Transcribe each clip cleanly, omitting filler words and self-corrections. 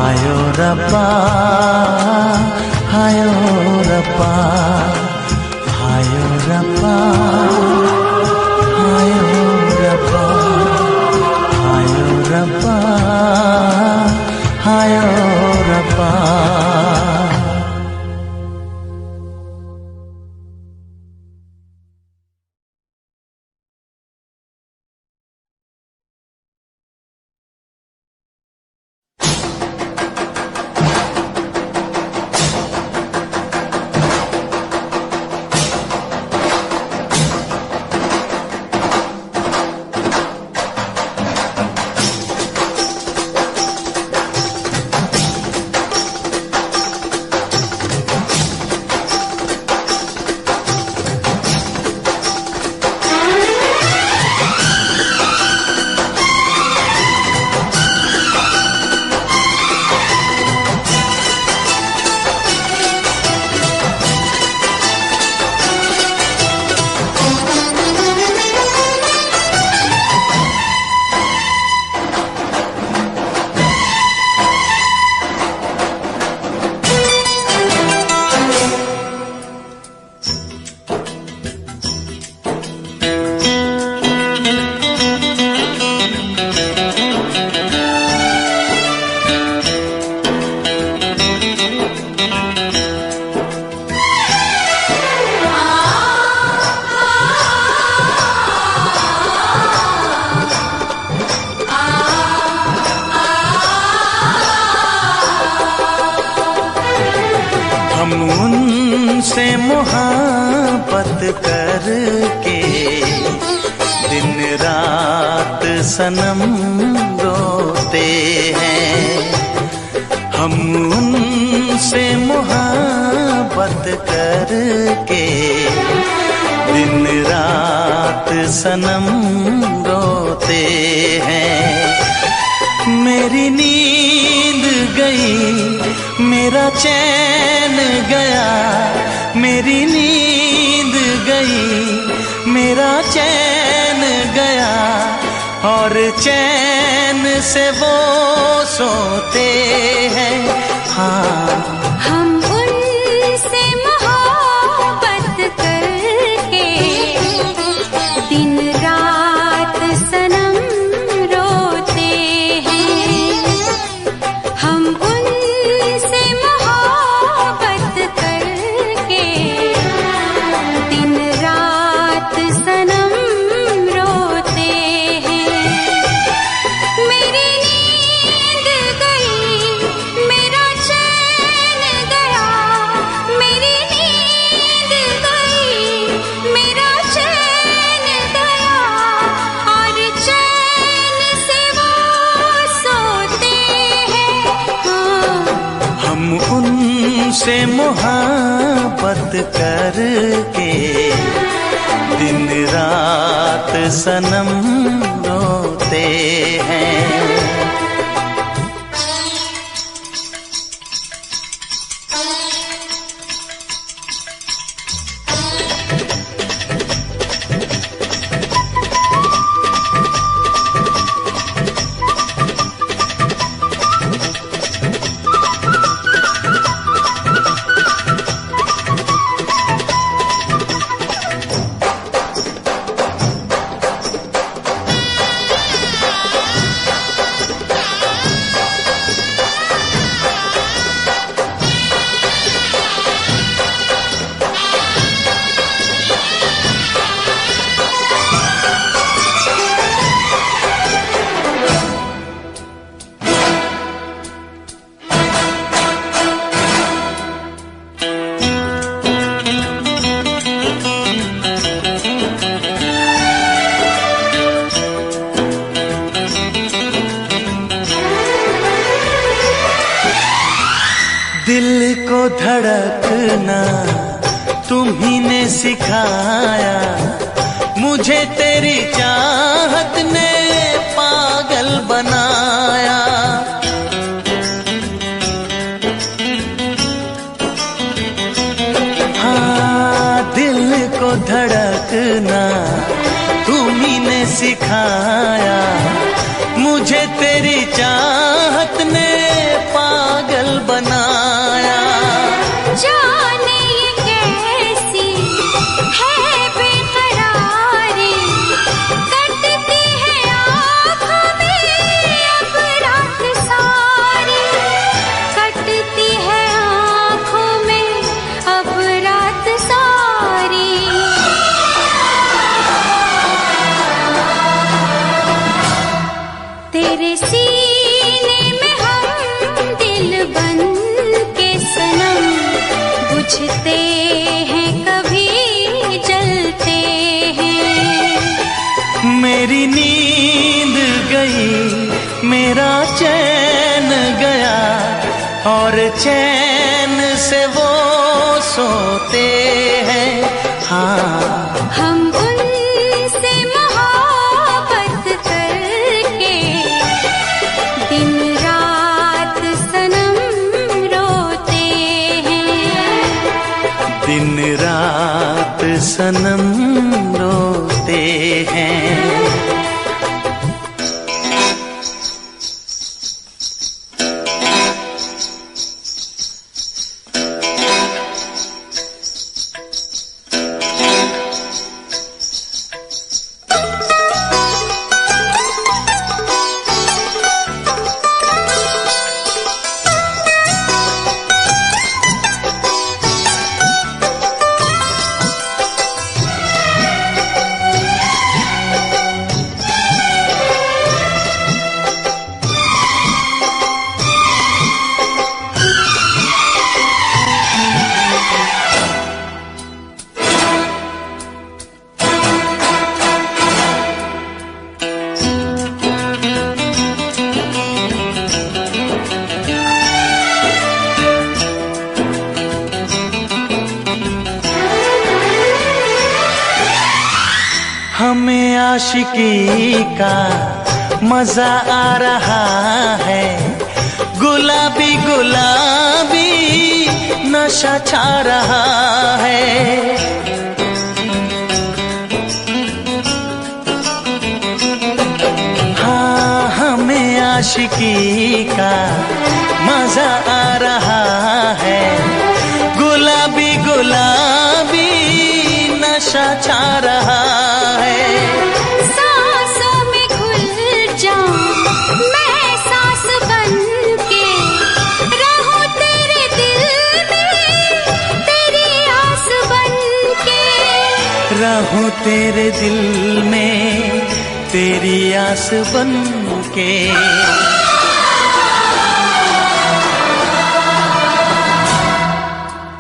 हायो रब्बा हायो रब्बा हायो रब्बा हायो रब्बा हायो रब्बा हायो रब्बा। उनसे मोहब्बत करके दिन रात सनम रोते हैं। हम उनसे मोहब्बत करके दिन रात सनम रोते हैं। मेरी नींद गई मेरा चैन गया, मेरी नींद गई मेरा चैन गया, और चैन से वो सोते हैं। हाँ हम उनसे मोहब्बत करके दिन रात सनम रोते हैं। हम उनसे मोहब्बत करके दिन रात सनम रोते हैं। मेरी नींद गई मेरा चैन गया, मेरी नींद गई मेरा चैन गया, और चैन से वो सोते हैं। हाँ हम उनसे मोहब्बत करके दिन रात सनम रोते हैं। दिल को धड़कना तुम्ही ने सिखाया, मुझे तेरी चाहत ने पागल बनाया। हाँ दिल को धड़कना तुम्ही ने सिखाया, मुझे तेरी चाहत ने पागल चैन से वो सोते हैं। हाँ, हम उनसे मोहब्बत करके दिन रात सनम रोते हैं। दिन रात सनम रोते हैं। हमें आशिकी का मजा आ रहा है, गुलाबी गुलाबी नशा छा रहा है। हाँ, हमें आशिकी का मजा आ रहा है, गुलाबी गुलाबी नशा छा रहा है। सांसों में घुल जाऊं मैं सांस बनके, रहूं तेरे दिल में तेरी आस बनके। रहूं तेरे दिल में तेरी आस बनके।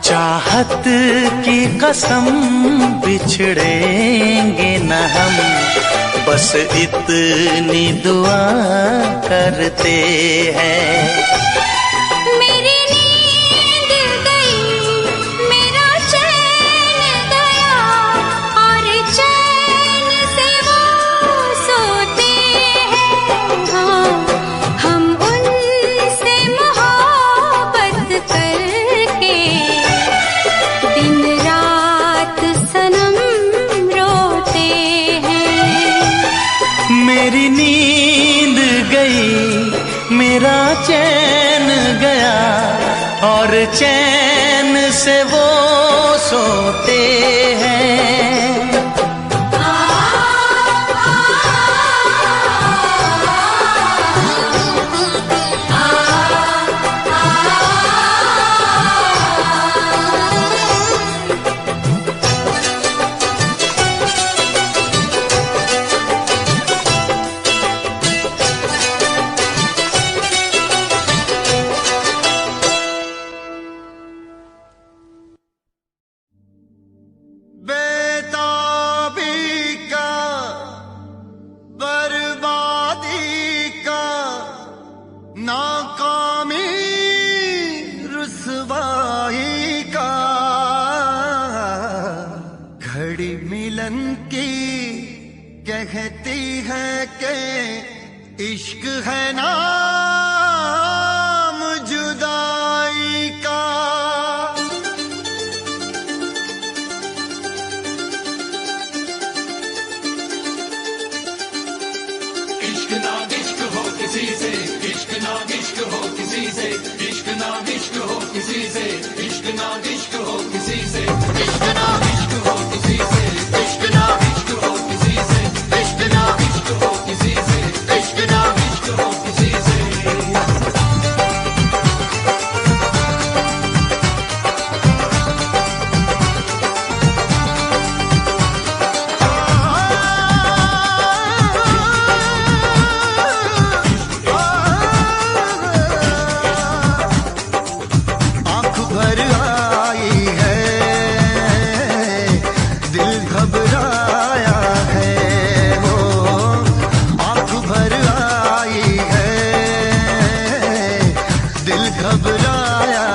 चाहत की कसम बिछड़ेंगे न हम, बस इतनी दुआ करते हैं। मेरी नींद गई, मेरा चैन गया, और चैन से वो सोते हैं। हाँ, हम उनसे मोहब्बत करके दिन रात सनम रोते हैं। मेरी नींद गई, मेरा चैन गया, और चैन से वो सोते हैं। कहती है कि इश्क है नाम जुदाई का। इश्क ना इश्क हो किसी से, इश्क ना इश्क हो किसी से, इश्क ना इश्क हो किसी से, इश्क ना इश्क हो किसी से, इश्क ना इश्क हो किसी से, इश्क ना इश्क हो किसी से, इश्क ना इश्क हो किसी से, इश्क ना इश्क हो किसी से। घबराया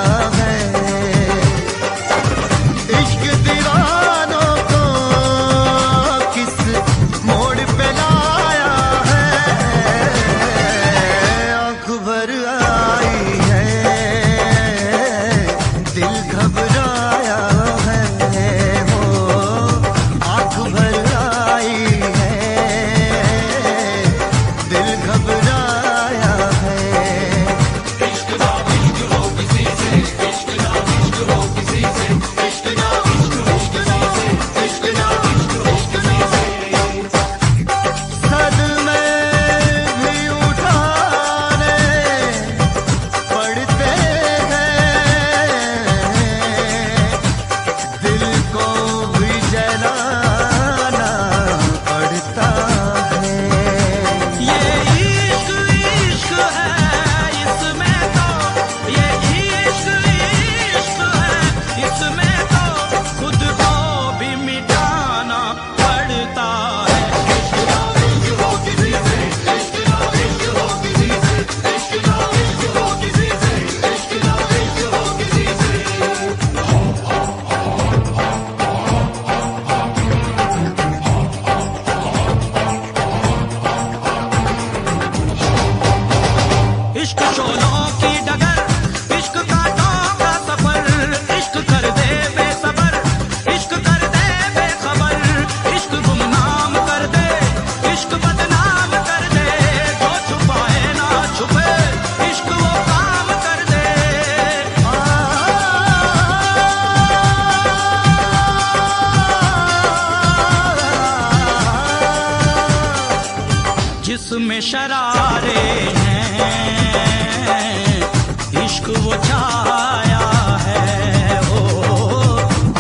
इश्क वो छाया है वो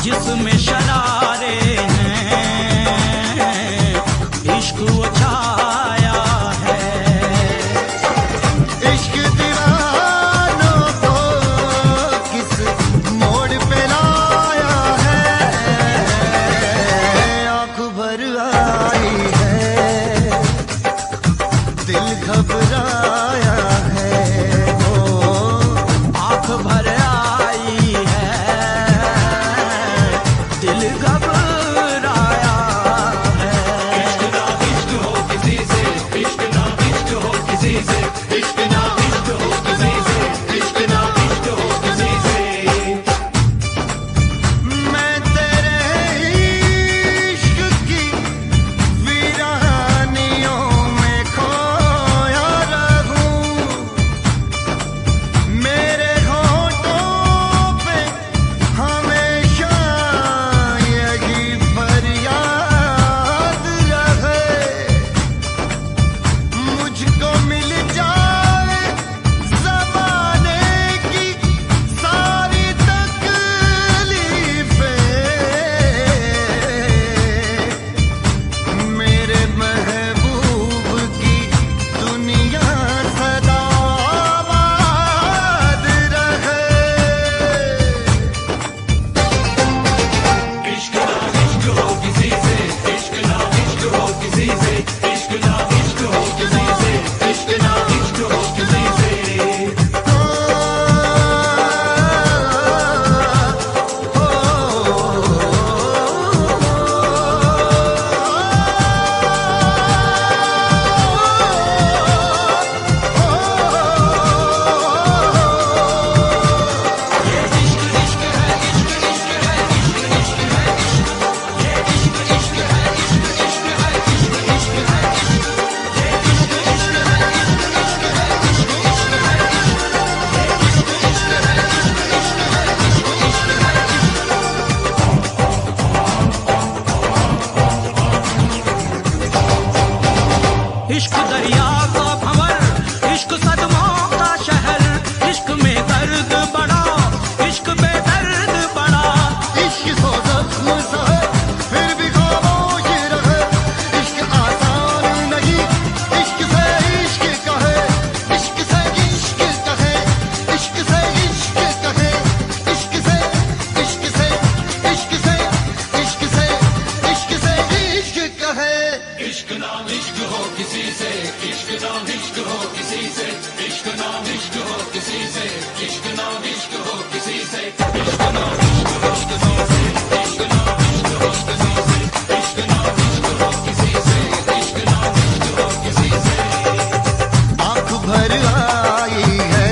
जिसमें शरारे हैं, इश्क वो छाया है। इश्क दीवानों को किस मोड़ पे लाया है, आँख भर आई है, दिल घबराया है वो, आँख भर आई है, दिल घबराया है। इश्क ना इश्क हो किसी से, इश्क ना इश्क हो किसी से, इश्क ना इश्क हो किसी से, इश्क ना इश्क हो किसी से। मैं तेरे इश्क की वीरानियों में खोया रहूं, मेरे होठों पे हमेशा यही फरियाद रहे, मुझको मिल जाए ज़माने की सारी तकलीफें, मेरे महबूब की दुनिया सदा आबाद रहे। इश्क ना इश्क हो किसी से, इश्क ना इश्क हो किसी से, इश्क ना इश्क हो किसी से, इश्क ना इश्क हो किसी से। इश्क दरिया का भंवर, इश्क सदमों का शहर, इश्क में दर्द बड़ा, इश्क बेदर्द बड़ा। इश्क सो जख्म सहे फिर भी खामोश रहे, इश्क आसान नहीं, इश्क से इश्क कहे, इश्क से इश्क कहे, इश्क से इश्क कहे, इश्क से इश्क से इश्क से इश्क से इश्क से इश्क कहे। इश्क ना इश्क हो किसी से, इश्क ना इश्क हो किसी से, इश्क ना इश्क हो किसी से, इश्क ना इश्क हो किसी से, इश्क ना इश्क हो किसी से, इश्क ना इश्क हो किसी से, इश्क ना इश्क हो किसी से, इश्क ना इश्क हो किसी से। आँख भर आई है,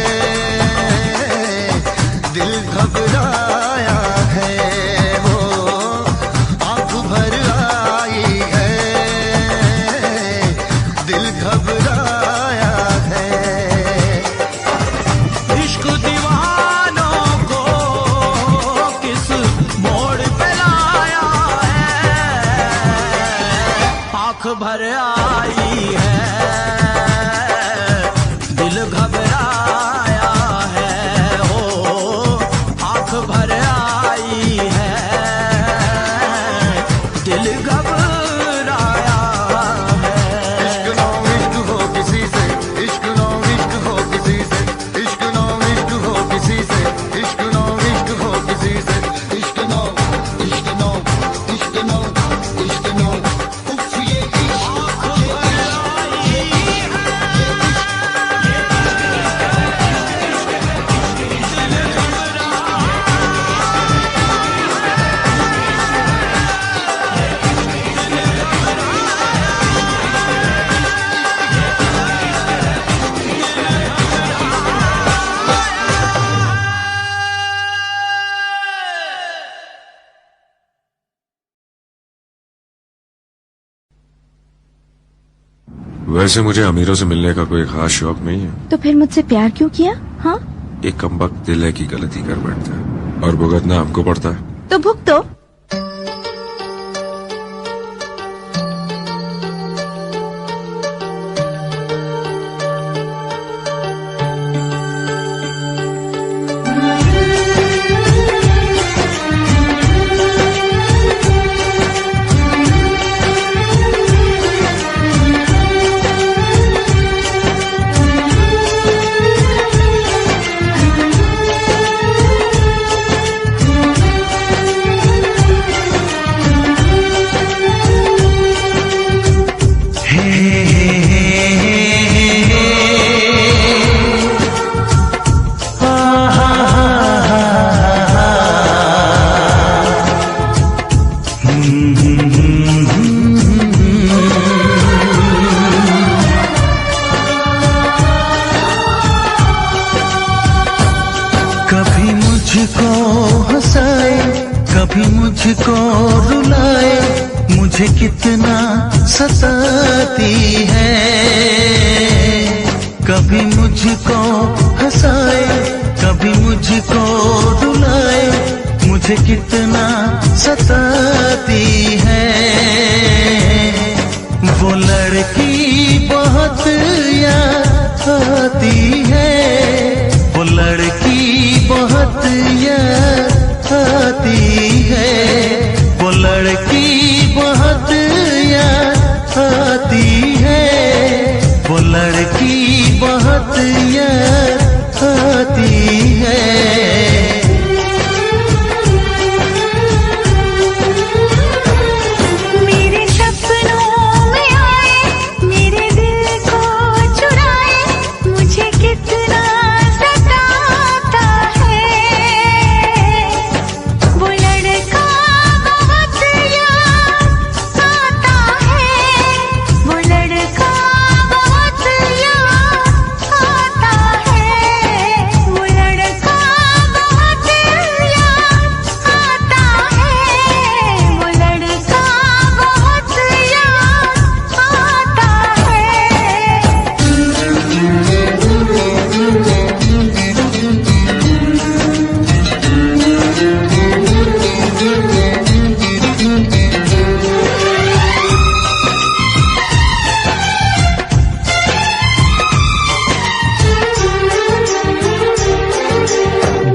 दिल घबराया है वो, आँख भर आई है, दिल घबराया है। इश्क दीवानों को किस मोड़ पे लाया है, आँख भर आई है, दिल घबराया है ओ, आँख भर आई है, दिल घबराया है। इश्क ना इश्क हो किसी से, इश्क ना इश्क हो किसी से, इश्क ना इश्क हो किसी से, इश्क ना इश्क हो किसी से, इश्क ना इश्क ना इश्क ना इश्क ना उफ ये वैसे मुझे अमीरों से मिलने का कोई खास शौक नहीं है। तो फिर मुझसे प्यार क्यों किया? हाँ, एक कमबख्त दिल है की गलती कर बैठता है और भुगतना हमको पड़ता है। तो भुगतो। मुझको हंसाए, कभी मुझको रुलाए, मुझे कितना सताती है। कभी मुझको हंसाए, कभी मुझको रुलाए, मुझे कितना सताती है। वो लड़की बहुत याद आती है, वो लड़की बहुत याद आती है, वो लड़की बहुत याद आती है, वो लड़की बहुत याद आती है। मेरे सपनों में आए, मेरे दिल को चुराए, मुझे कितना सताता है। वो लड़का बहुत याद आता है, वो लड़का बहुत याद आता है, वो लड़का बहुत याद आता है, वो लड़का बहुत याद आता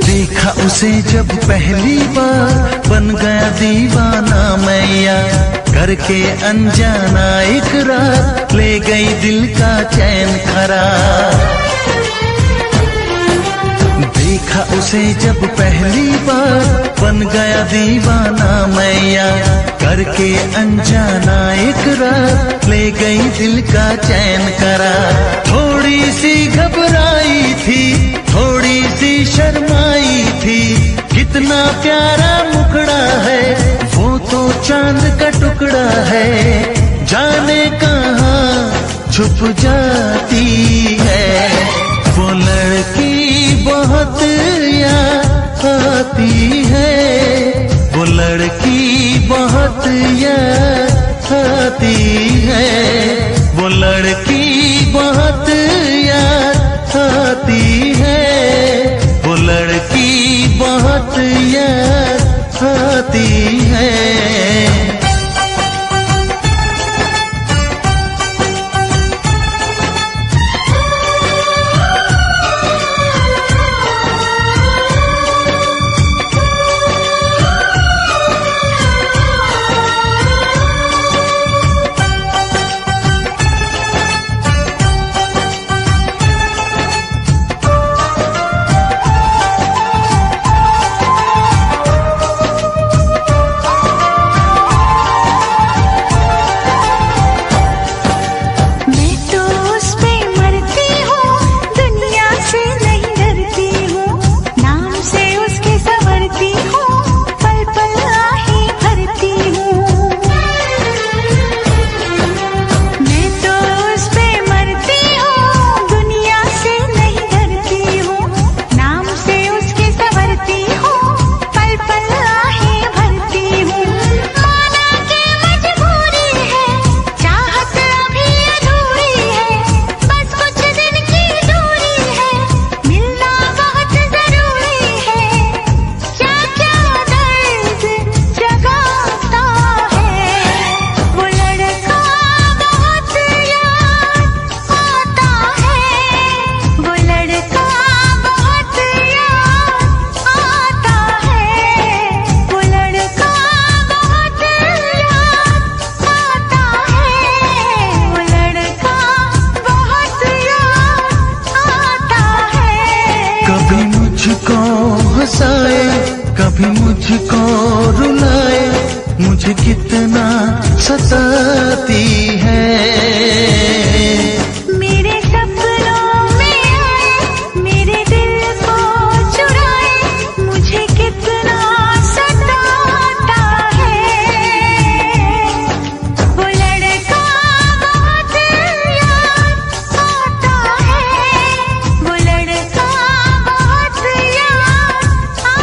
देखा उसे जब पहली बार, बन गया दीवाना मैया, करके अनजाना इकरार, ले गई दिल का चैन करार। देखा उसे जब पहली बार, बन गया दीवाना मैया, करके अनजाना इकरार, ले गई दिल का चैन करार। थोड़ी सी घबराई थी, थोड़ी सी शर्माई थी, कितना प्यारा मुखड़ा है, वो तो चांद का टुकड़ा है, जाने कहाँ छुप जाती है। वो लड़की बहुत याद आती है, वो लड़की बहुत याद आती है, वो लड़की बहुत याद आती है, वो लड़की बहुत याद आती है। मैं तो उस पे मरती हूँ, दुनिया से नहीं डरती हूँ, नाम से उसके संवरती हूँ, पल पल आहे भरती हूँ। मैं तो उस पे मरती हूँ, दुनिया से नहीं डरती हूँ, नाम से उसके संवरती हूँ, पल पल आहे भरती हूँ। माना के मजबूरी है, चाहत अभी अधूरी है, बस कुछ दिन की दूरी है, मिलना बहुत जरूरी है। क्या क्या दर्द जगाता है, वो लड़का बहुत याद आता है, वो लड़का बहुत याद आता है, वो लड़का बहुत याद आता है, वो लड़का बहुत याद आता है। कभी मुझको हंसाए, कभी मुझको रुलाए, मुझे कितना सताती है। मेरे सपनों में आए, मेरे दिल को चुराए, मुझे कितना सताता है। वो लड़का बहुत याद आता है, वो लड़का बहुत याद आता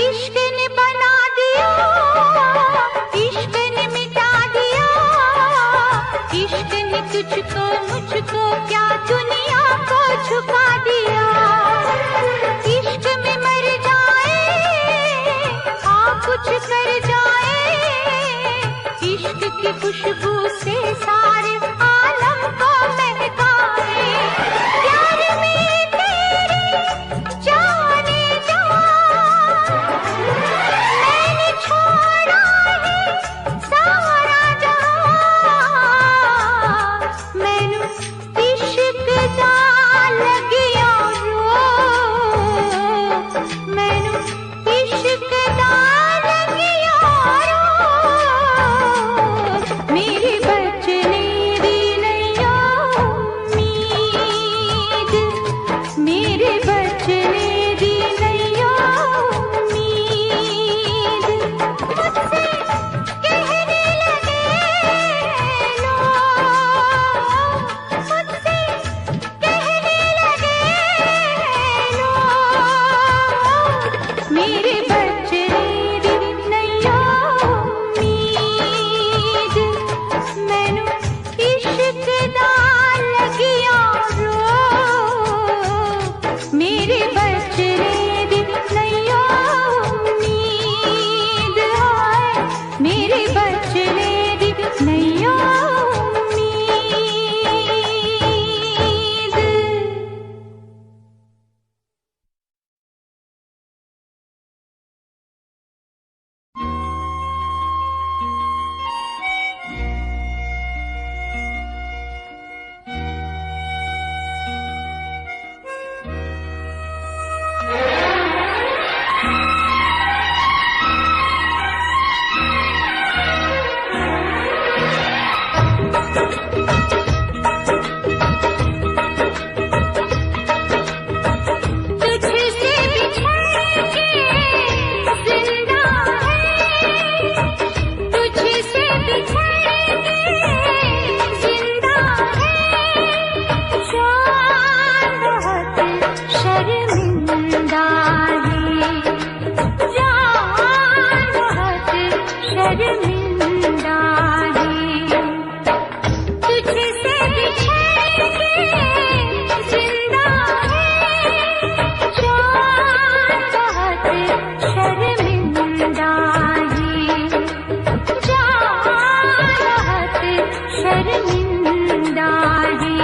इश्क ने बना दिया, इश्क ने मिटा दिया, इश्क ने तुझको मुझको क्या दुनिया को झुका दिया। इश्क में मर जाए आ कुछ कर जाए, इश्क की खुशबू से सारे आलम को महकाए। प्यार में तेरे जाने जा मैंने छोड़ा है सारा जहां, मैनू इश्क दा लगिया रो, मैनू इश्क दा लगिया रो। मेरे बचने दी नैया उम्मीद, मेरे बचने दी नैया उम्मीद। मुझसे कहने लगे लोग, मुझसे कहने लगे लोग, मेरे बचने दी नैया उम्मीद, मैनू इश्क दा लगिया रो। मेरे बचने दी नैया उम्मीद, हाय मेरे बचने दी नैया उम्मीद। तुझसे बिछड़ के जिंदा है, तुझसे बिछड़ के जिंदा है, जान बहुत शर्मिंदा है, जान बहुत शर्मिंदा है। तुझसे बिछड़ के जिंदा है, जान बहुत शर्मिंदा है, जान बहुत शर्मिंदा है।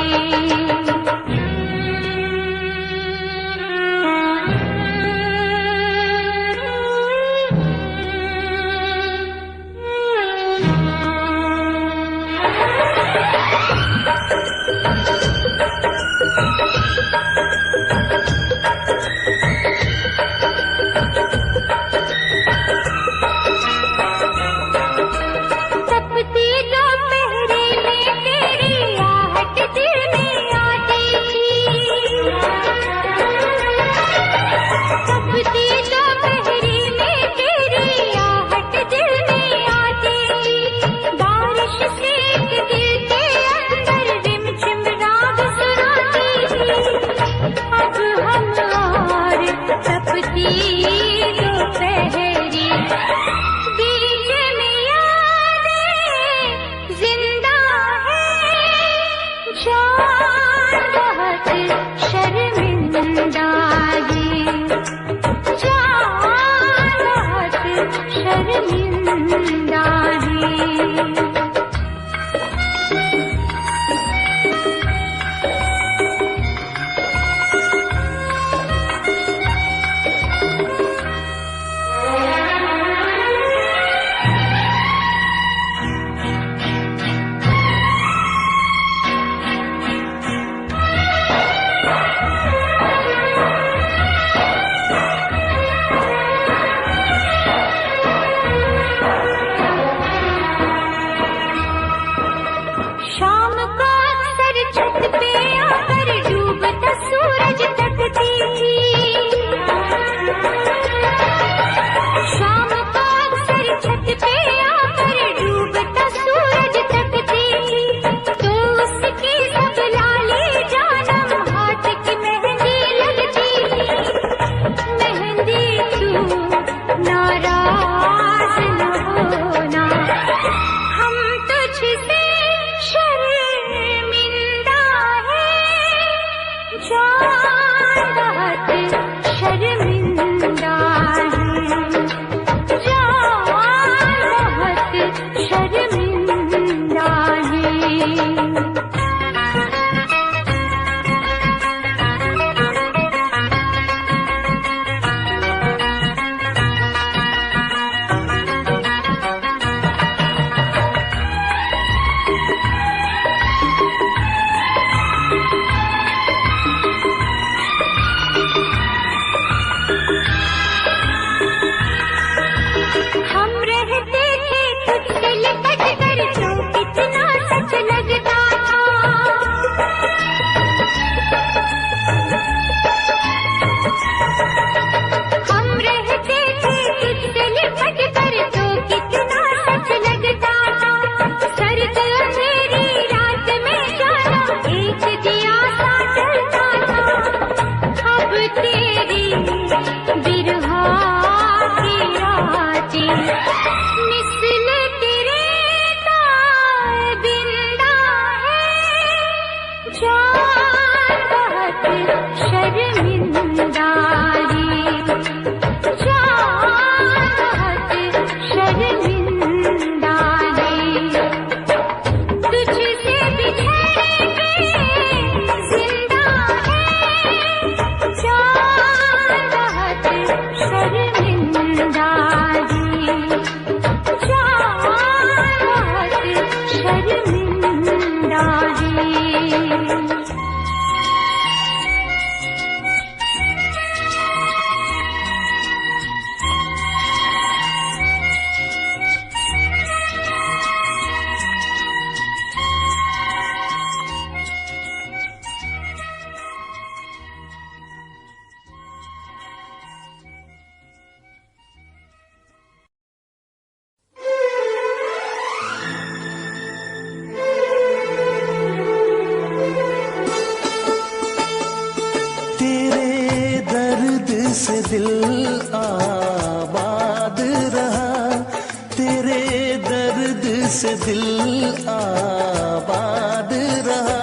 से दिल आबाद रहा,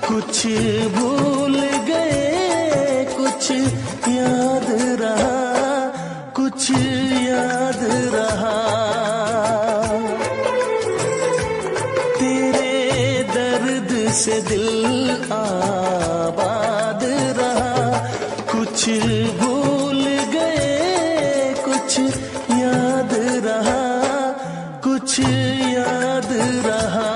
कुछ भूल गए कुछ याद रहा, कुछ याद रहा। तेरे दर्द से दिल आबाद रहा, कुछ भूल गए कुछ याद रहा, कुछ याद रहा।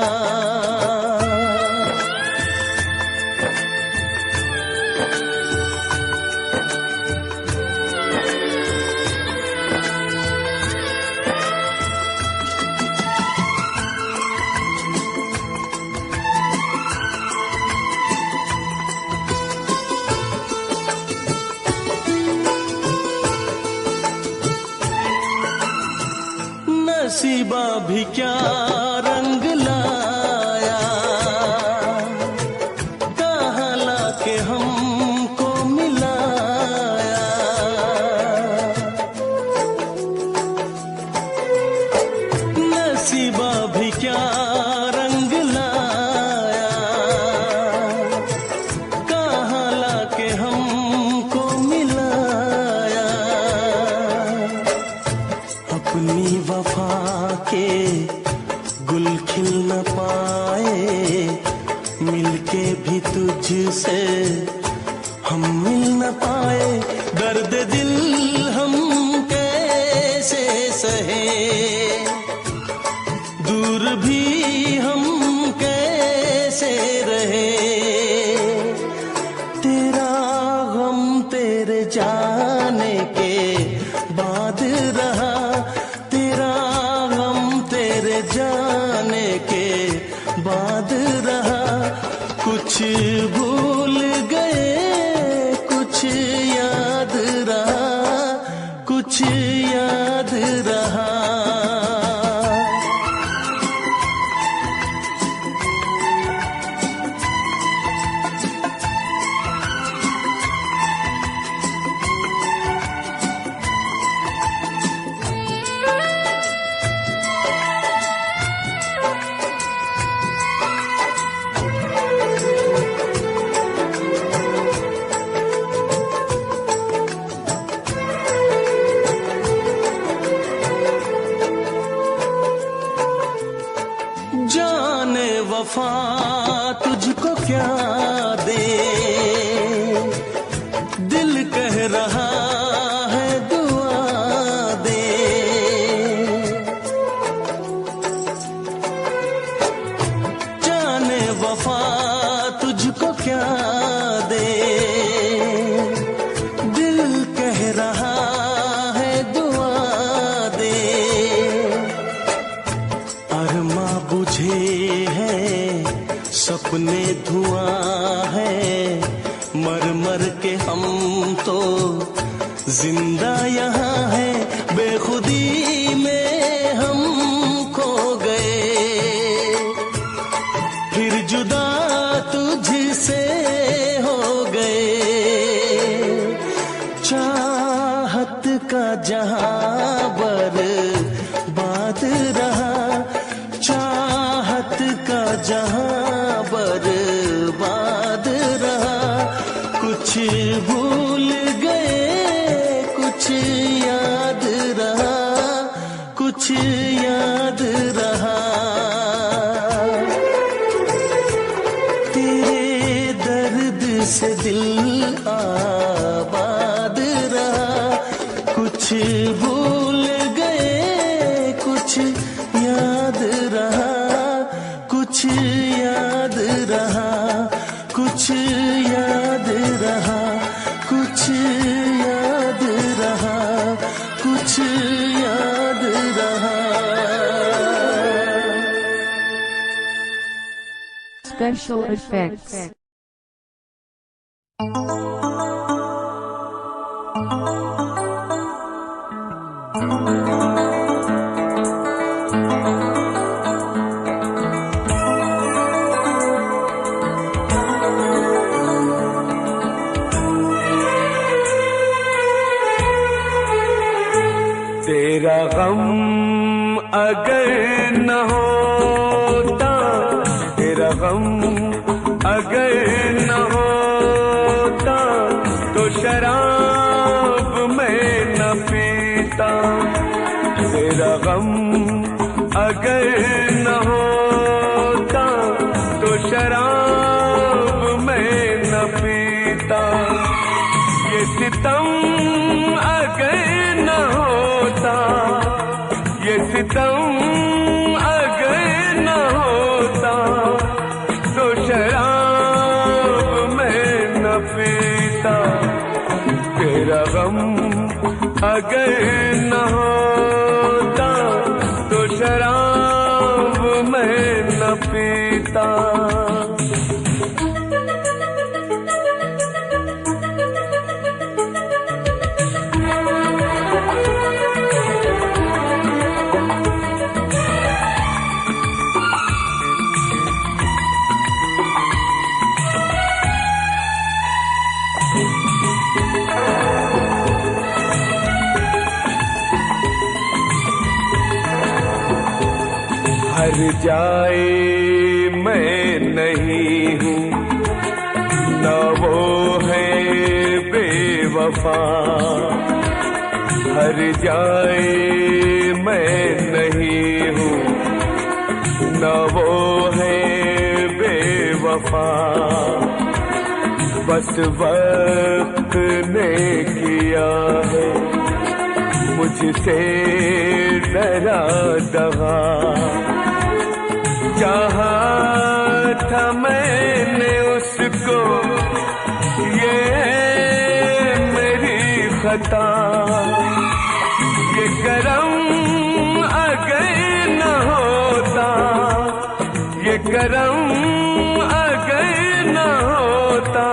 नसीबा भी क्या रंग लाया, कहाँ लाके हमको मिलाया। नसीबा भी क्या रंग लाया, कहाँ लाके हमको मिलाया। अपनी वफा के गुल खिल न पाए, मिलके भी तुझसे हम मिल न पाए। दर्द दिल हम कैसे सहे, दूर भी हम कैसे रहे। तेरा गम तेरे जाने के बाद रहा, तेरा गम तेरे जाने के बाद रहा। कुछ भूल गए कुछ याद रहा, कुछ याद रहा। जाने वफा तुझको क्या दे, दिल कह रहा है दुआ दे। जाने वफा तुझको क्या दे, दिल कह रहा है दुआ दे। अरमा बुझे हैं सपने धुआं है, मर मर के हम तो जिंदा यहाँ है। बेखुदी में हम खो गए, फिर जुदा तुझसे हो गए। चाहत का जहां बर्बाद रहा, चाहत का जहां बर्बाद रहा। कुछ भूल गए कुछ याद रहा, कुछ याद रहा। तेरे दर्द से दिल आबाद रहा, कुछ भूल गए कुछ याद रहा, कुछ याद रहा, कुछ याद रहा, कुछ याद रहा, कुछ याद रहा। Special effects. तेरा गम अगर न हो अगर न होता तो शराब मैं न पीता, तेरा गम अगर न होता तो शराब मैं न पीता, ये सितम अगर न होता, ये सितम अगर न होता तो शराब मैं न पीता, तेरा गम अगर न होता तो शराब मैं न पीता। हर जाए मैं नहीं हूँ, न वो है बेवफा, हर जाए मैं नहीं हूँ, न वो है बेवफा, बस वक्त ने किया है मुझसे डरा दगा, चाहा था मैंने उसको, ये मेरी खता, ये करम अगर न होता, ये करम अगर न होता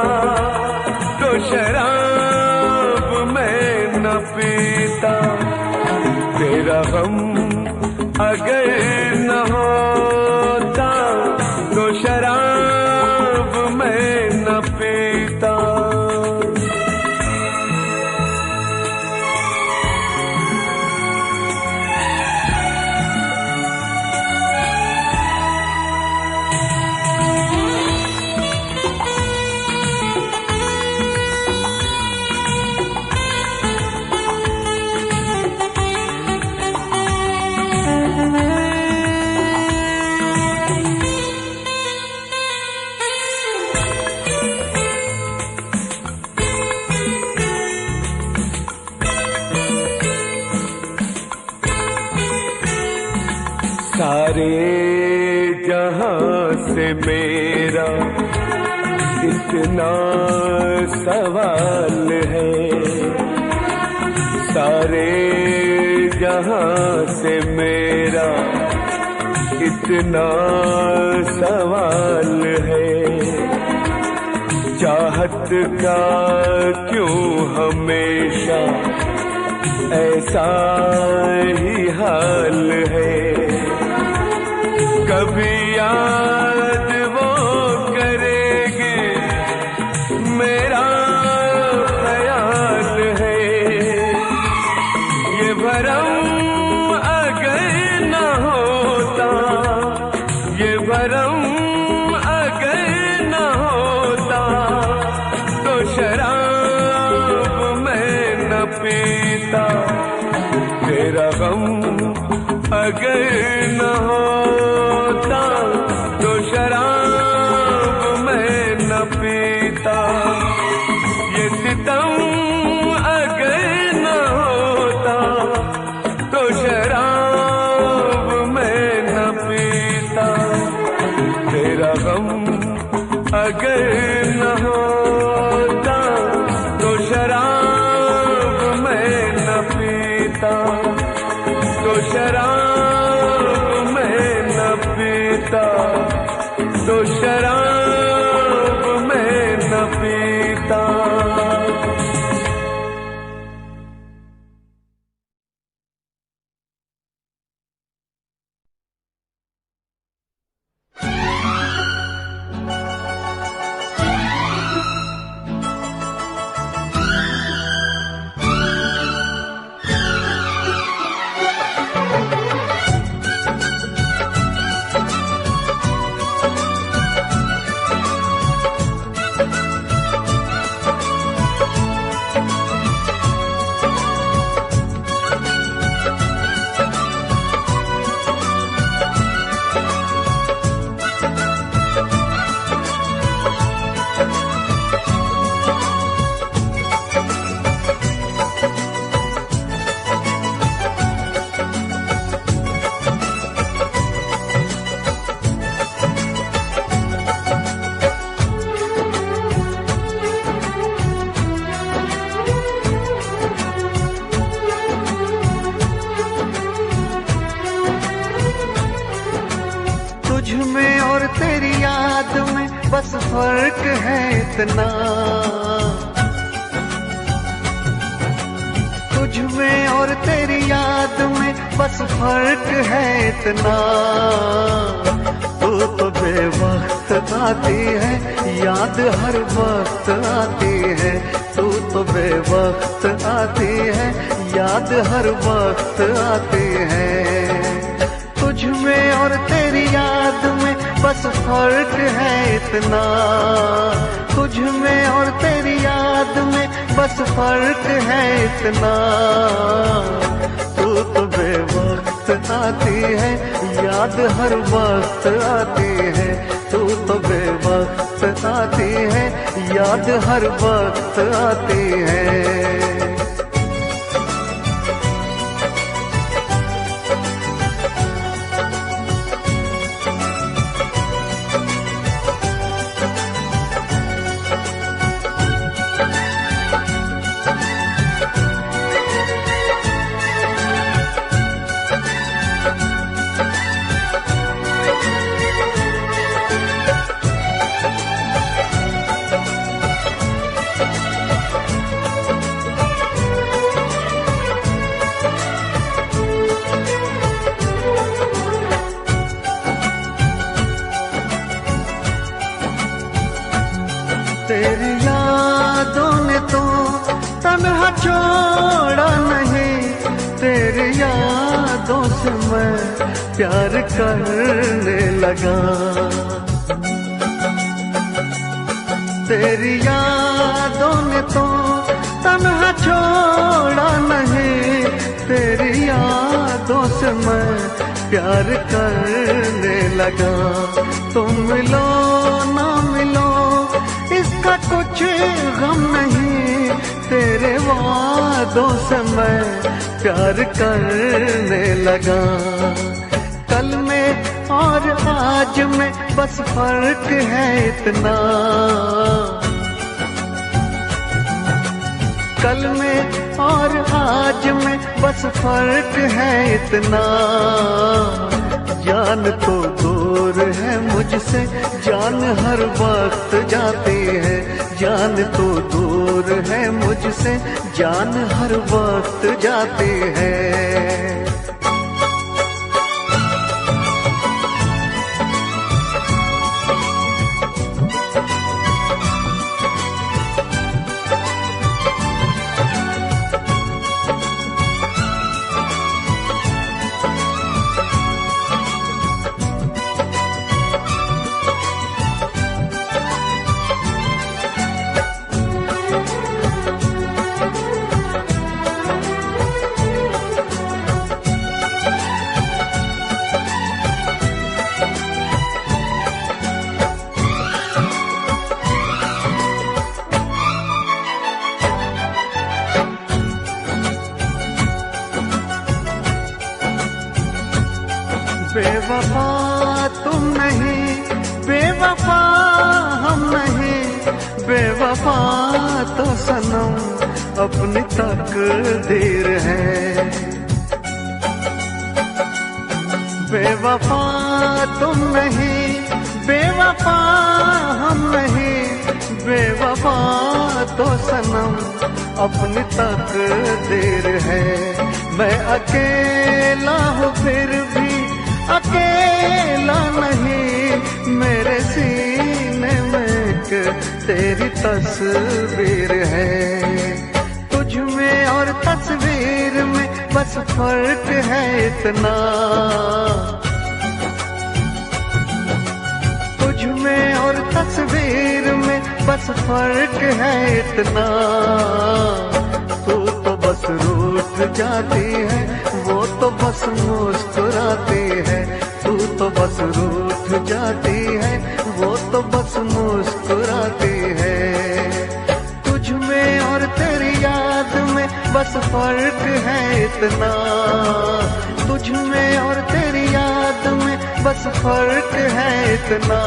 तो शराब मैं न पीता, तेरा गम अगर न होता तो शराब मैं न पीता। सारे जहां से मेरा इतना सवाल है, सारे जहां से मेरा इतना सवाल है, चाहत का क्यों हमेशा ऐसा ही हाल है, कभी याद वो करेंगे मेरा ख्याल है, ये भरम अगर न होता, ये भरम अगर न होता तो शराब मैं न पीता, तेरा गम अगर न होता तो शराब मैं न पीता, ये सितम अगर न होता तो शराब मैं न पीता, तेरा गम अगर न होता तो शराब मैं न पीता, तो शराब मैं न पीता, तो शराब मैं न पीता। तुझ में और तेरी याद में बस फर्क है इतना, तुझ में और तेरी याद में बस फर्क है इतना। तू तो बेवक्त आती है, याद हर वक्त आती है। तू तो बेवक्त आती है, याद हर वक्त आती है। तुझ में और तेरी याद में बस फर्क है इतना, तुझ में और तेरी याद में बस फर्क है इतना। तू तो बेवक्त आती है, याद हर वक्त आती है। तू तो बेवक्त आती है, याद हर वक्त आती है। तेरी यादों ने तो तन्हा छोड़ा नहीं, तेरी यादों से मैं प्यार करने लगा। तेरी यादों ने तो तन्हा छोड़ा नहीं, तेरी यादों से मैं प्यार करने लगा। तुम मिलो ना मिलो इसका कुछ गम नहीं, तेरे वादों से मैं प्यार करने लगा। कल में और आज में बस फर्क है इतना, कल में और आज में बस फर्क है इतना। जान तो दूर है मुझसे, जान हर वक्त जाती है। जान तो दूर है मुझसे, जान हर वक्त जाती है। बेवफा तुम नहीं, बेवफा हम नहीं, बेवफा तो सनम अपनी तकदीर है। बेवफा तुम नहीं, बेवफा हम नहीं, बेवफा तो सनम अपनी तकदीर है। मैं अकेला हूँ फिर भी अकेला नहीं, मेरे सीने में एक तेरी तस्वीर है। तुझ में और तस्वीर में बस फर्क है इतना, तुझ में और तस्वीर में बस फर्क है इतना। तू तो बस रूठ जाती है, वो तो बस मुस्कुराती है। तू तो बस रूठ जाती है, वो तो बस मुस्कुराती है। तुझ में और तेरी याद में बस फर्क है इतना, तुझ में और तेरी याद में बस फर्क है इतना।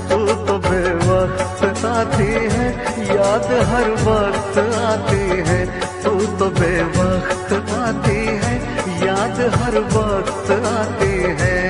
तू तो बेवक्त आती है, याद हर वक्त आती है। तू तो बेवक्त आती है, याद हर वक्त आती है।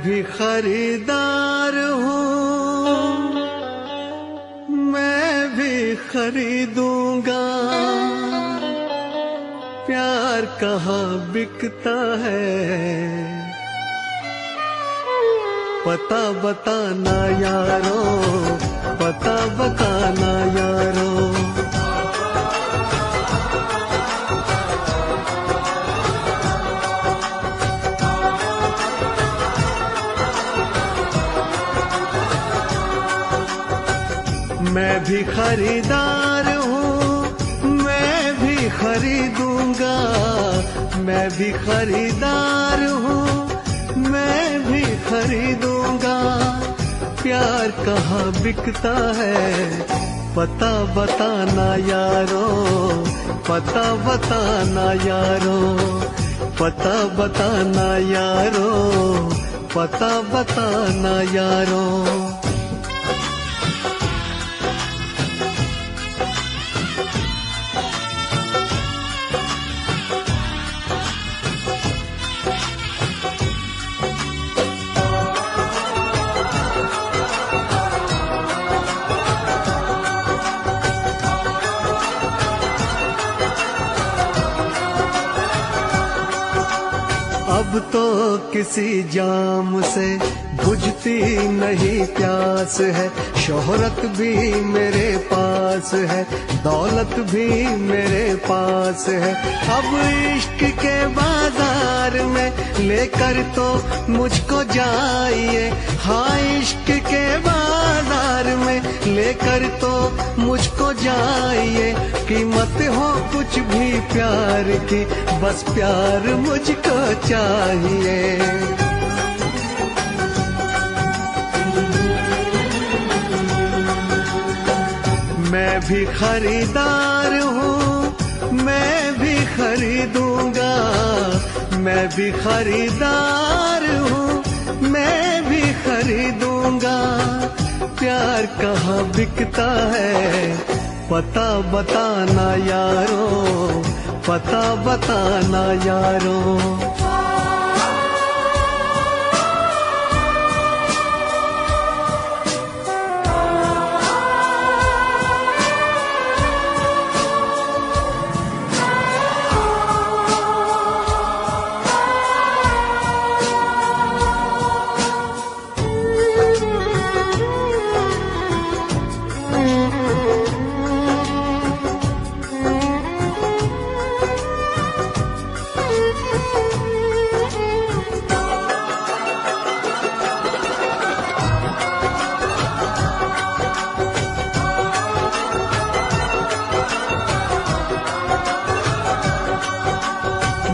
भी खरीदार हूँ, मैं भी खरीदूंगा। प्यार कहाँ बिकता है, पता बताना यारो, पता बताना यारो। मैं भी खरीदार हूँ, मैं भी खरीदूंगा। मैं भी खरीदार हूँ, मैं भी खरीदूंगा। प्यार कहाँ बिकता है, पता बताना यारो, पता बताना यारो, पता बताना यारो, पता बताना यारो। अब तो किसी जाम से बुझती नहीं प्यास है। शोहरत भी मेरे पास है, दौलत भी मेरे पास है। अब इश्क के बाजार में लेकर तो मुझको जाइए। हाँ, इश्क के बाजार में लेकर तो मुझको जाइए। कीमत हो कुछ भी प्यार की, बस प्यार मुझको चाहिए। मैं भी खरीदार हूँ, मैं भी खरीदूंगा। मैं भी खरीदार हूँ, मैं भी खरीदूंगा। प्यार कहाँ बिकता है, पता बताना यारो, पता बताना यारो।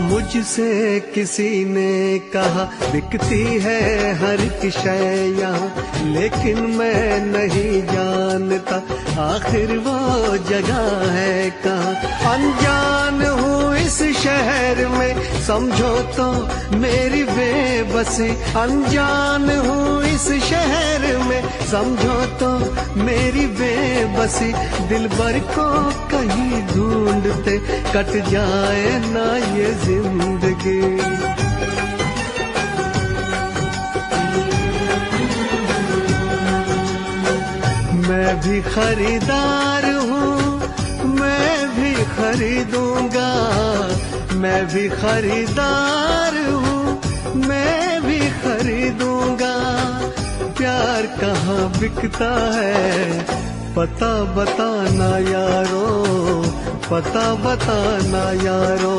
मुझसे किसी ने कहा बिकती है हर एक शय यहाँ, लेकिन मैं नहीं जानता आखिर वो जगह है कहाँ। अनजान हूँ इस शहर में, समझो तो मेरी बेबसी। अनजान हूँ इस शहर में, समझो तो मेरी बेबसी। दिलबर को कहीं ढूंढते कट जाए ना ये जिंदगी। मैं भी खरीदार हूँ, मैं भी खरीदूंगा। मैं भी खरीदार हूँ, मैं भी खरीदूंगा। प्यार कहाँ बिकता है, पता बताना यारो, पता बताना यारो,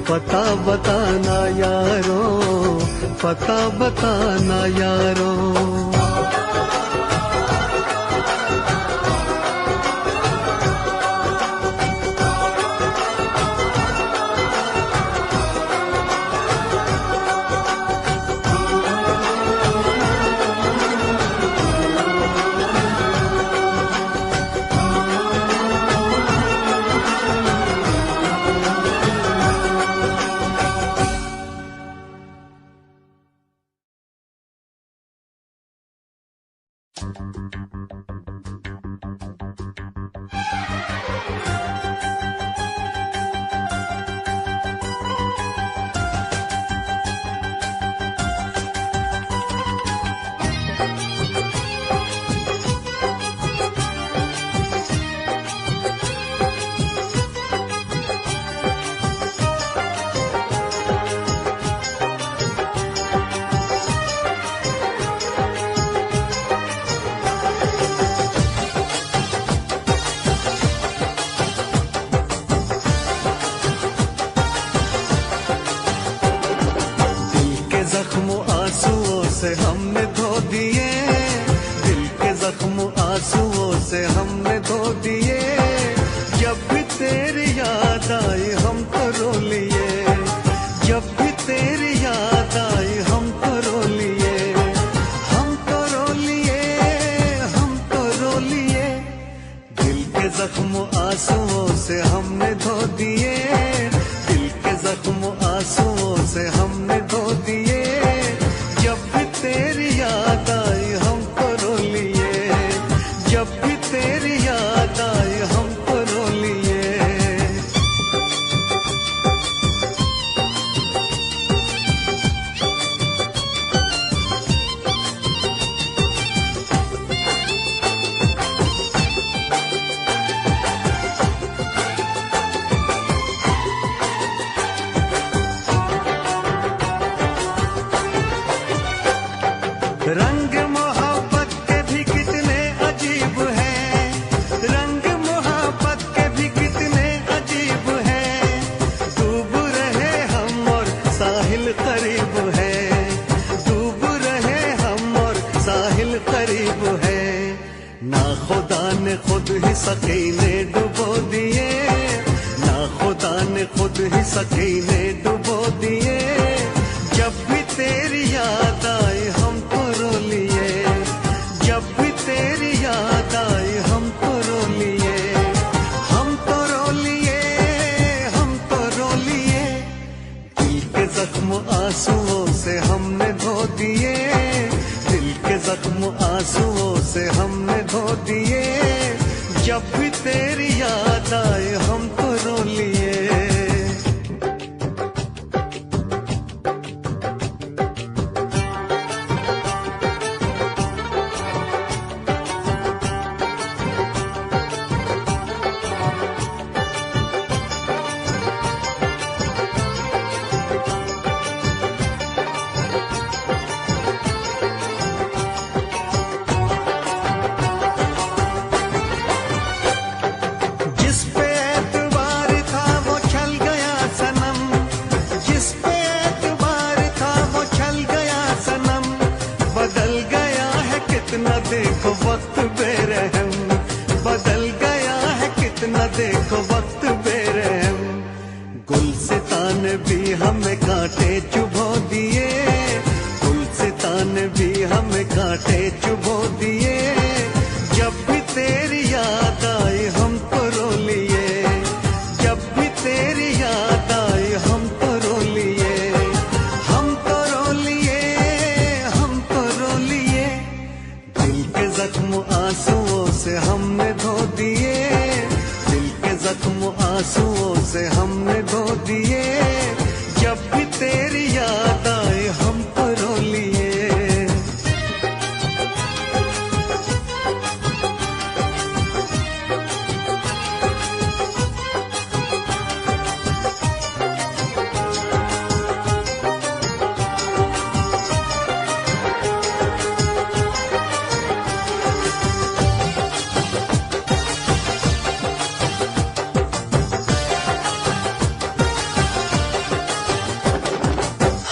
पता बताना यारो, पता बताना यारो। से हमने धो दिए। जब भी तेरी याद आई हम तो रो लिए, जब भी तेरी याद आई हम तो रो लिए, हम तो रो लिए, हम तो रो लिए। दिल के जख्म आंसुओं से हमने धो दिए, दिल के जख्म आंसुओं से हमने धो दिए। जब भी तेरी याद आई हम तो रो लिए, जब भी तेरी याद आई हम तो रो लिए। रंग मोहब्बत के भी कितने अजीब हैं, रंग मोहब्बत के भी कितने अजीब हैं। डूब रहे हम और साहिल करीब है, डूब रहे हम और साहिल करीब है। ना खुदा ने खुद ही सकीने डुबो दिए, ना खुदा ने खुद ही सकीने डुबो दिए। जब भी तेरी याद आई हम तो रो लिए, जब भी तेरी याद आई हम तो रो लिए, हम तो रो लिए, हम तो रो लिए। दिल के जख्म आंसुओं से हमने धो दिए, दिल के जख्म आंसुओं से हमने धो दिए। जब भी तेरी याद आई हम तो रो लिए। जिस पे एतबार था वो छल गया सनम, जिस पे एतबार था वो छल गया सनम। बदल गया है कितना देखो वक्त बेरहम, बदल गया है कितना देखो वक्त बेरहम। गुलसितान भी हमें कांटे चुभो दिए, गुलसितान भी हमें कांटे चुभो दिए। जब भी तेरी याद आई हम तो रो लिए, जब भी तेरी याद आई हम तो रो लिए, हम तो रो लिए, हम तो रो लिए। दिल के जख्म आंसुओं से हमने धो दिए, दिल के जख्म आंसुओं से हमने धो दिए। जब भी तेरी याद आई हम तो रो लिए।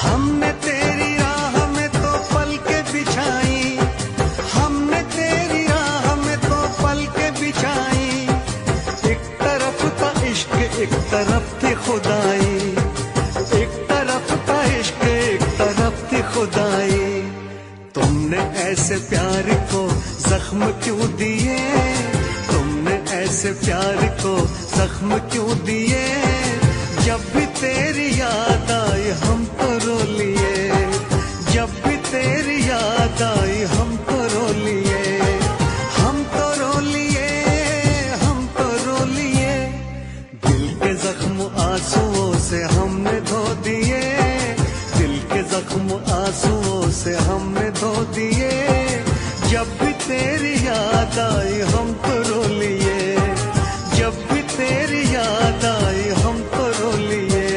हमने तेरी राह में तो पलकें बिछाई, हमने तेरी राह में तो पलकें बिछाई। एक तरफ था इश्क एक तरफ थी खुदाई, एक तरफ था इश्क एक तरफ थी खुदाई। तुमने ऐसे प्यार को जख्म क्यों दिए, तुमने ऐसे प्यार को जख्म क्यों दिए। जब भी तेरी याद आई हम तो रो लिए, जब भी तेरी याद आई हम तो रो लिए, हम तो रो लिए, हम तो रो लिए। दिल के जख्म आंसुओं से हमने धो दिए, दिल के जख्म आंसुओं से हमने धो दिए। जब भी तेरी याद आई हम तो रो लिए, जब भी तेरी याद आई हम तो रो लिए।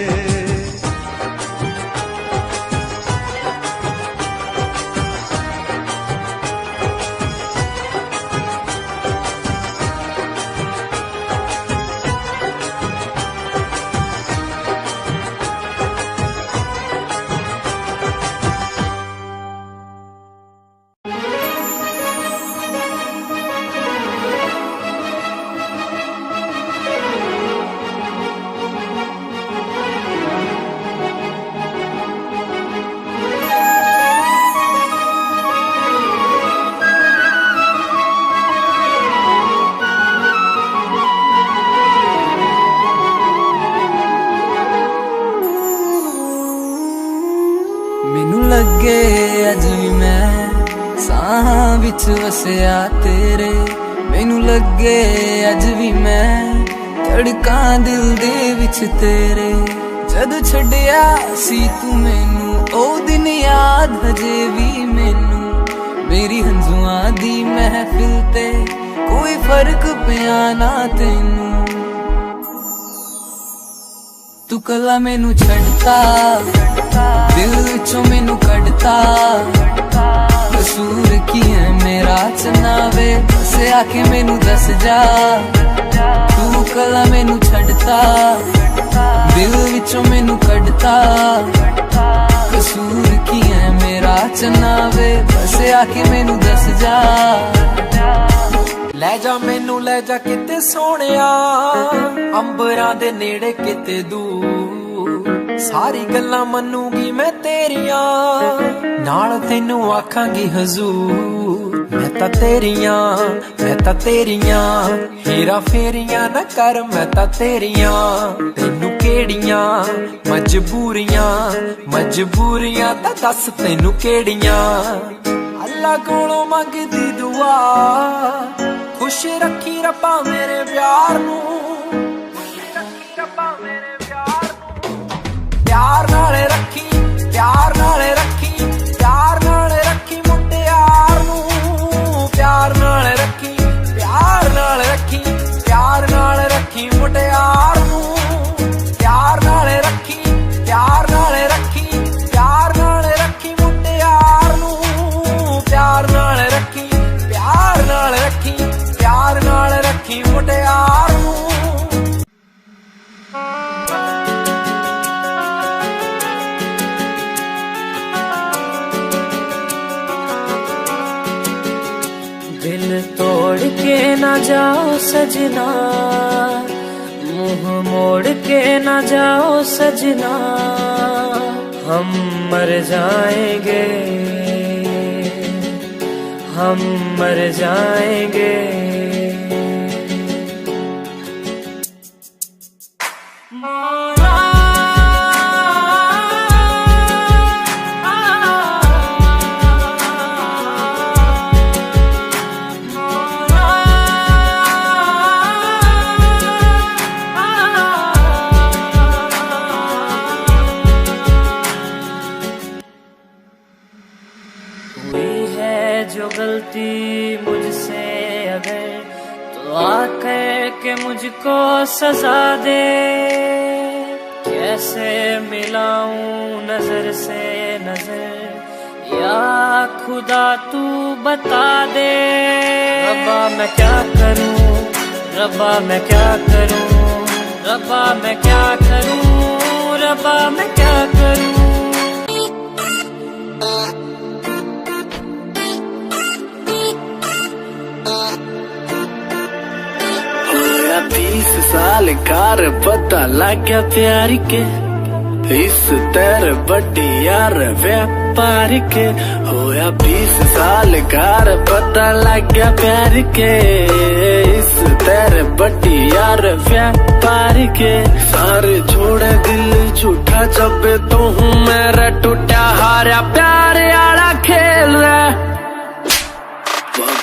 लगे अज भी मैं साहां विच वसिया तेरे, मैनू लगे अज भी मैं धड़कां दिल दे विच तेरे। जद छड्डिया सी तू मैनू ओ दिन याद हजे भी मैनू, मेरी हंजुआं दी महफिल ते कोई फर्क पिया ना तैनू। तू कला मैनू छड़ता दिल विचों मैनू कढ़ता, कसूर की है मेरा चनावे से आके मैनू दस जा। तू कला मैनू छड़ता दिल विचों मैनू कढ़ता, कसूर की है मेरा चनावे से आके मैनू दस जा। ले जा मैनू ले जा किते सोहणिया, अंबरां दे नेड़े किते दूर, सारी गल्लां मनूंगी मैं तेरियां, नाल तैनू आखांगी हजूर। मैं तां तेरियां हेरा फेरियां न कर, मैं तां तेरियां तैनू केड़ियां मजबूरियां तां दस तैनू केड़ियां। अल्लाह कोलों मंगदी दुआ, खुश रखी रब्बा मेरे प्यार नू, प्यार नाल रखी, प्यार नाल रखी, प्यार नाल रखी मुटियार नू, प्यार नाल रखी, प्यार नाल रखी, प्यार नाल रखी मुटियार नू, प्यार नाल रखी, प्यार नाल रखी, प्यार नाल रखी मुटियार नू, प्यार नाल रखी, प्यार नाल रखी, प्यार नाल रखी मुटियार नू। दिल तोड़ के ना जाओ सजना, मुंह मोड़ के ना जाओ सजना, हम मर जाएंगे, हम मर जाएंगे। जो गलती मुझसे अगर तो आकर के मुझको सजा दे, कैसे मिलाऊं नजर से नजर या खुदा तू बता दे। रब्बा मैं क्या करूं, रब्बा मैं क्या करूं, रब्बा मैं क्या करूं, रब्बा मैं क्या करूं। होया 20 साल कार पता लग गया प्यार के, इस तेरे बड़ी यार व्यापार के। होया 20 साल कार पता लग गया प्यार के, इस तेरे बड़ी यार व्यापार के। सारे छोड़े दिल झूठा जब तो हूँ मेरा टूटा हारा प्यार आला खेल रहा।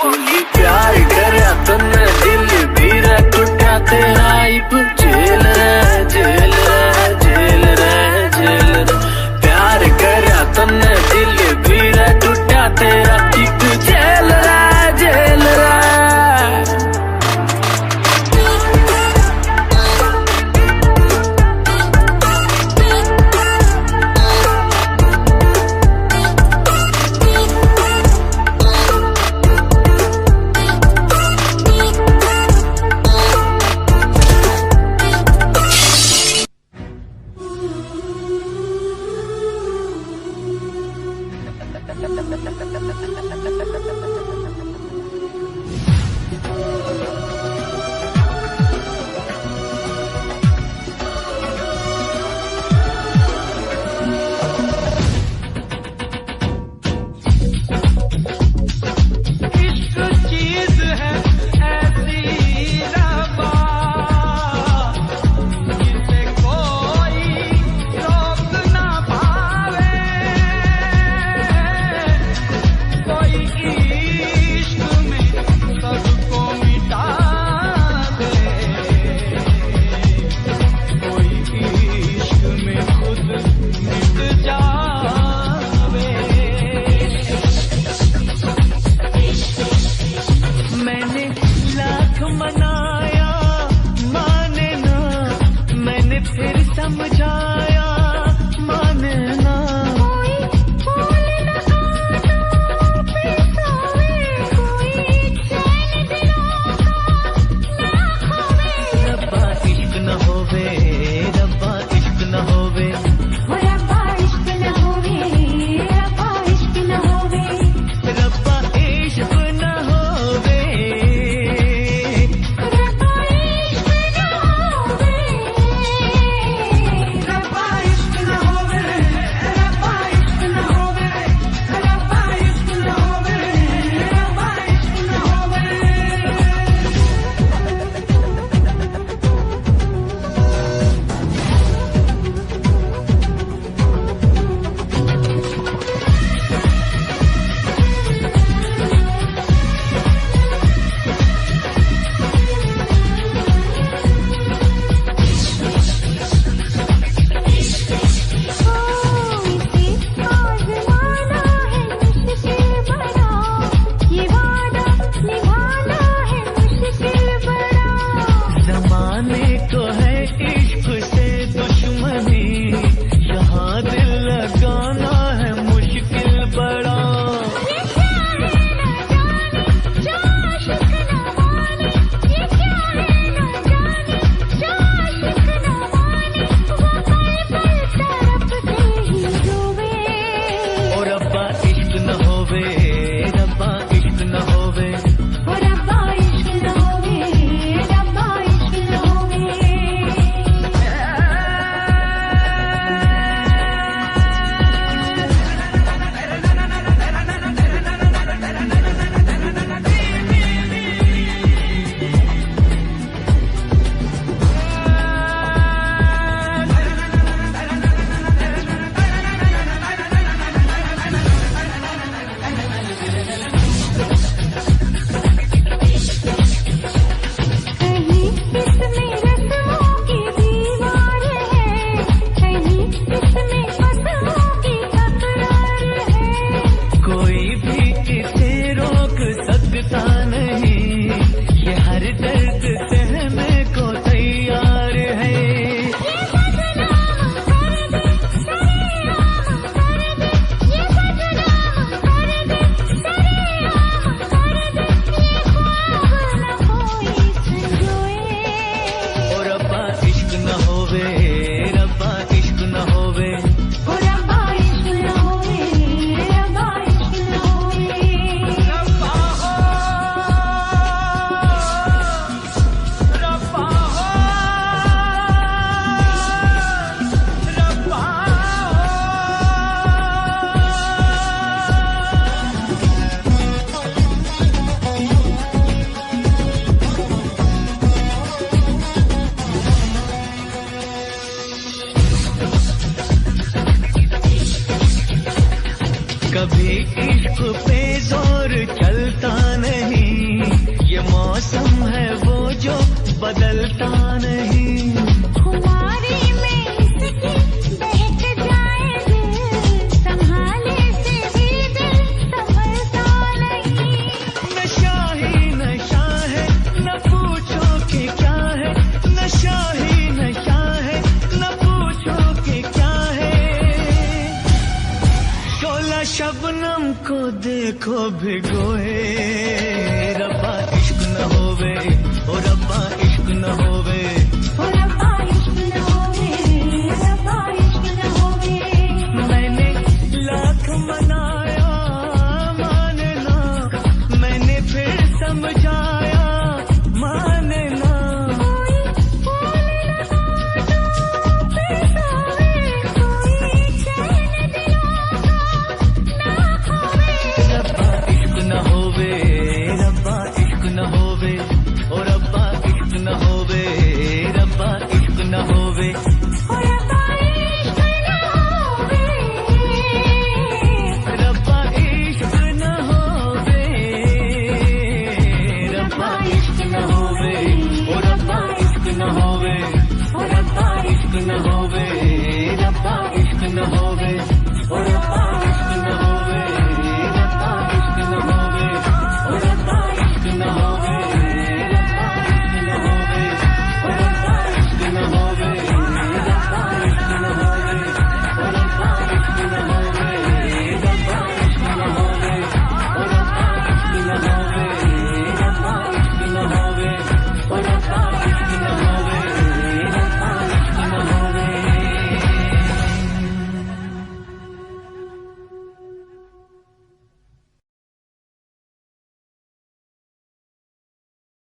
बोली प्यार करया तन्ने दिल धीरे टूटा तेरा इब जेल रे जेल रे जेल रे जेल रे। प्यार करया तन्ने दिल धीरे टूटा तेरा इब जेल रे जेल रे। कभी इश्क पे जोर चलता नहीं, ये मौसम है वो जो बदलता नहीं। खुमारी में इसकी बहक जाए दिल, संभाले से भी दिल संभलता नहीं। नशा ही नशा है, न पूछो कि क्या है, नशा ही नशा है, न पूछो कि क्या है। शोला शबनम को देखो भिगोए, रब्बा इश्क न होवे, ओ रब्बा इश्क न होवे।